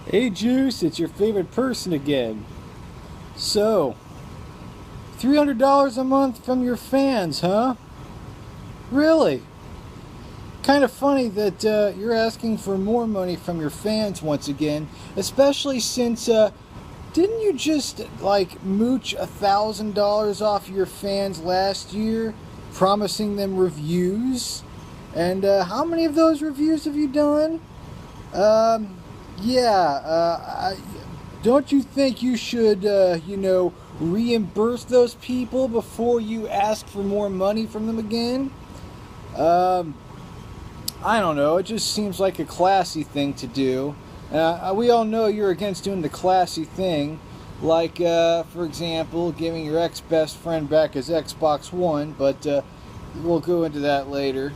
Hey Juice, it's your favorite person again. So, $300 a month from your fans, huh? Really? Kind of funny that you're asking for more money from your fans once again, especially since, didn't you just, mooch $1,000 off your fans last year, promising them reviews? And how many of those reviews have you done? Don't you think you should, reimburse those people before you ask for more money from them again? I don't know. It just seems like a classy thing to do. We all know you're against doing the classy thing, like, for example, giving your ex-best friend back his Xbox One, but we'll go into that later.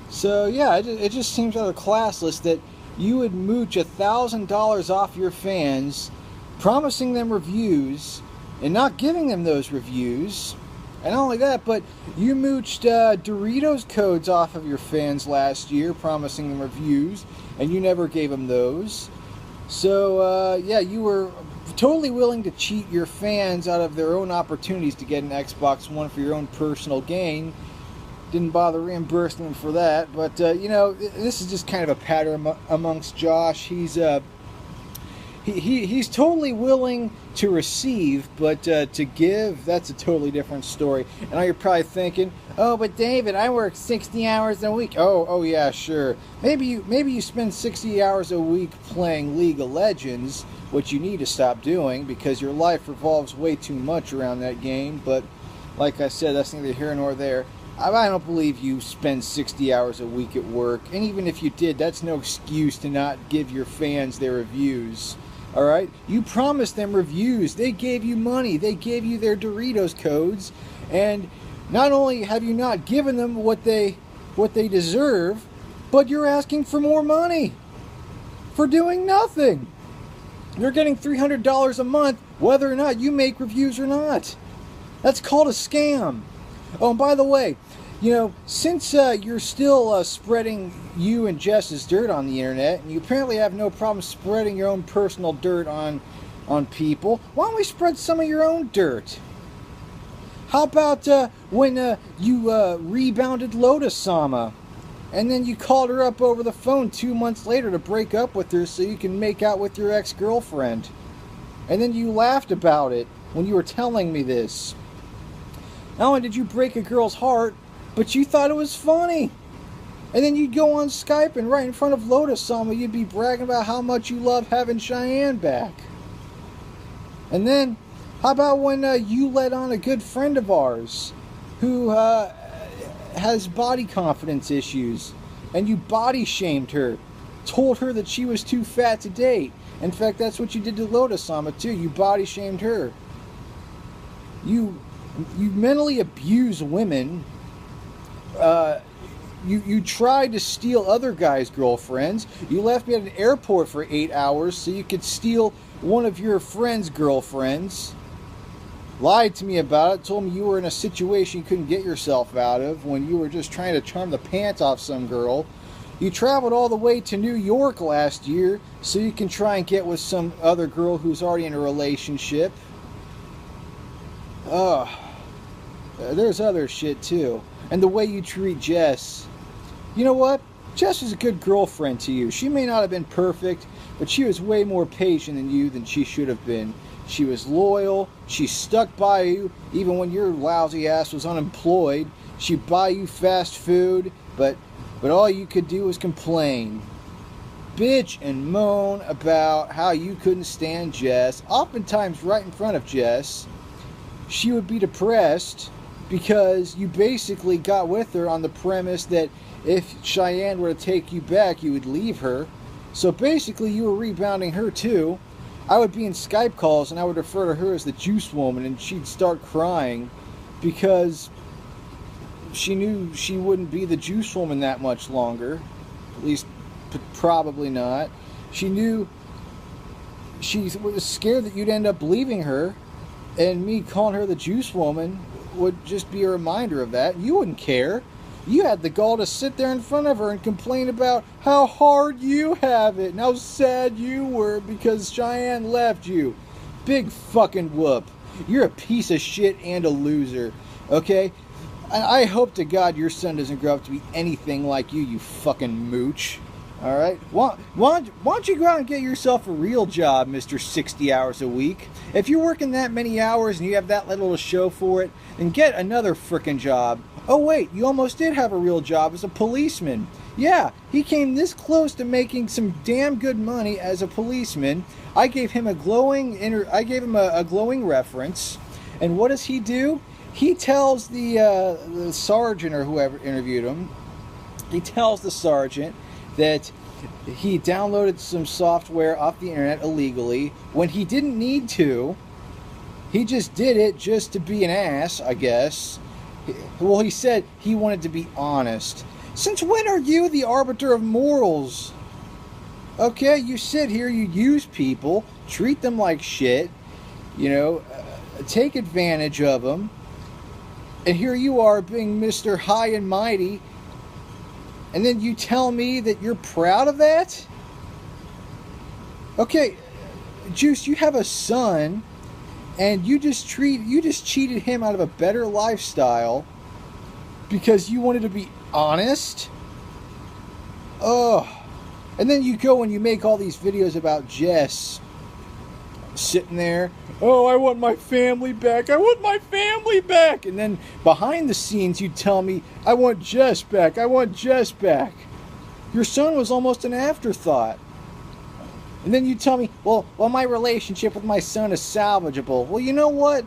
So, yeah, it just seems rather classless that you would mooch $1,000 off your fans, promising them reviews, and not giving them those reviews. And not only that, but you mooched Doritos codes off of your fans last year, promising them reviews, and you never gave them those. So, you were totally willing to cheat your fans out of their own opportunities to get an Xbox One for your own personal gain. Didn't bother reimbursing them for that, but this is just kind of a pattern amongst Josh. He's totally willing to receive, but to give, that's a totally different story. And now you're probably thinking, oh, but David, I work 60 hours a week. Oh yeah, sure. Maybe you spend 60 hours a week playing League of Legends, which you need to stop doing because your life revolves way too much around that game. But like I said, that's neither here nor there. I don't believe you spend 60 hours a week at work, and even if you did, that's no excuse to not give your fans their reviews. Alright? You promised them reviews. They gave you money. They gave you their Doritos codes, and not only have you not given them what they deserve, but you're asking for more money for doing nothing. You're getting $300 a month whether or not you make reviews or not. That's called a scam. Oh, and by the way, since you're still spreading you and Jess's dirt on the internet, and you apparently have no problem spreading your own personal dirt on people, why don't we spread some of your own dirt? How about when you rebounded Lotus-sama, and then you called her up over the phone 2 months later to break up with her so you can make out with your ex-girlfriend, and then you laughed about it when you were telling me this. Not only did you break a girl's heart, but you thought it was funny. And then you'd go on Skype and right in front of Lotus-sama, you'd be bragging about how much you love having Cheyenne back. And then, how about when you let on a good friend of ours who has body confidence issues, and you body shamed her, told her that she was too fat to date. In fact, that's what you did to Lotus-sama too. You body shamed her. You mentally abuse women. You tried to steal other guys' girlfriends. You left me at an airport for 8 hours so you could steal one of your friend's girlfriends. Lied to me about it. Told me you were in a situation you couldn't get yourself out of when you were just trying to charm the pants off some girl. You traveled all the way to New York last year so you can try and get with some other girl who's already in a relationship. There's other shit too. And the way you treat Jess. You know what? Jess was a good girlfriend to you. She may not have been perfect, but she was way more patient than you than she should have been. She was loyal. She stuck by you even when your lousy ass was unemployed. She'd buy you fast food, but all you could do was complain. Bitch and moan about how you couldn't stand Jess. Oftentimes right in front of Jess. She would be depressed because you basically got with her on the premise that if Cheyenne were to take you back, you would leave her. So basically you were rebounding her too. I would be in Skype calls and I would refer to her as the juice woman, and she'd start crying because she knew she wouldn't be the juice woman that much longer. At least probably not. She knew she was scared that you'd end up leaving her, and me calling her the juice woman would just be a reminder of that. You wouldn't care. You had the gall to sit there in front of her and complain about how hard you have it and how sad you were because Cheyenne left you. Big fucking whoop. You're a piece of shit and a loser, okay? I hope to God your son doesn't grow up to be anything like you fucking mooch. All right? Why don't you go out and get yourself a real job, Mr. 60 hours a week? If you're working that many hours and you have that little to show for it, then get another frickin' job. Oh, wait, you almost did have a real job as a policeman. Yeah, he came this close to making some damn good money as a policeman. I gave him a glowing reference. And what does he do? He tells the sergeant or whoever interviewed him, he tells the sergeant that he downloaded some software off the internet illegally when he didn't need to. He just did it just to be an ass, I guess. Well, he said he wanted to be honest. Since when are you the arbiter of morals? Okay, you sit here, you use people, treat them like shit, take advantage of them, and here you are being Mr. High and Mighty, and then you tell me that you're proud of that? Okay, Juice, you have a son, and you just cheated him out of a better lifestyle because you wanted to be honest? Oh. And then you go and you make all these videos about Jess sitting there. Oh, I want my family back. I want my family back. And then behind the scenes you tell me, I want Jess back. I want Jess back. Your son was almost an afterthought. And then you tell me, well, my relationship with my son is salvageable. Well, you know what?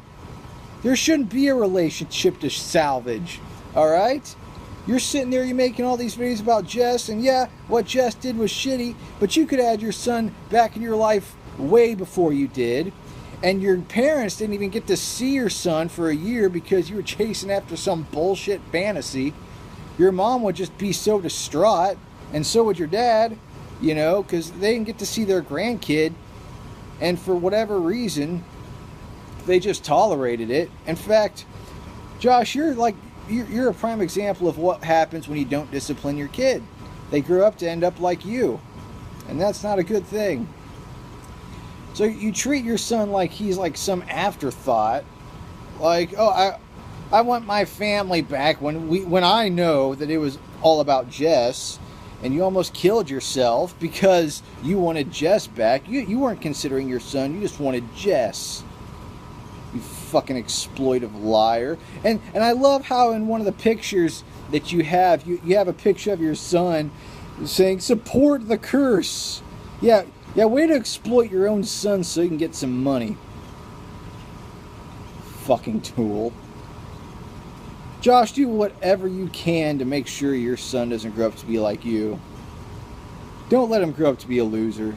There shouldn't be a relationship to salvage. All right? You're sitting there, you're making all these videos about Jess, and yeah, what Jess did was shitty, but you could add your son back in your life way before you did, and your parents didn't even get to see your son for a year because you were chasing after some bullshit fantasy. Your mom would just be so distraught, and so would your dad, because they didn't get to see their grandkid, and for whatever reason, they just tolerated it. In fact, Josh, you're a prime example of what happens when you don't discipline your kid. They grow up to end up like you. And that's not a good thing. So you treat your son like he's like some afterthought. Like, oh, I want my family back when I know that it was all about Jess. And you almost killed yourself because you wanted Jess back. You weren't considering your son. You just wanted Jess. You fucking exploitive liar. And I love how in one of the pictures that you have a picture of your son saying, support the curse. Yeah, way to exploit your own son so you can get some money. Fucking tool. Josh, do whatever you can to make sure your son doesn't grow up to be like you. Don't let him grow up to be a loser.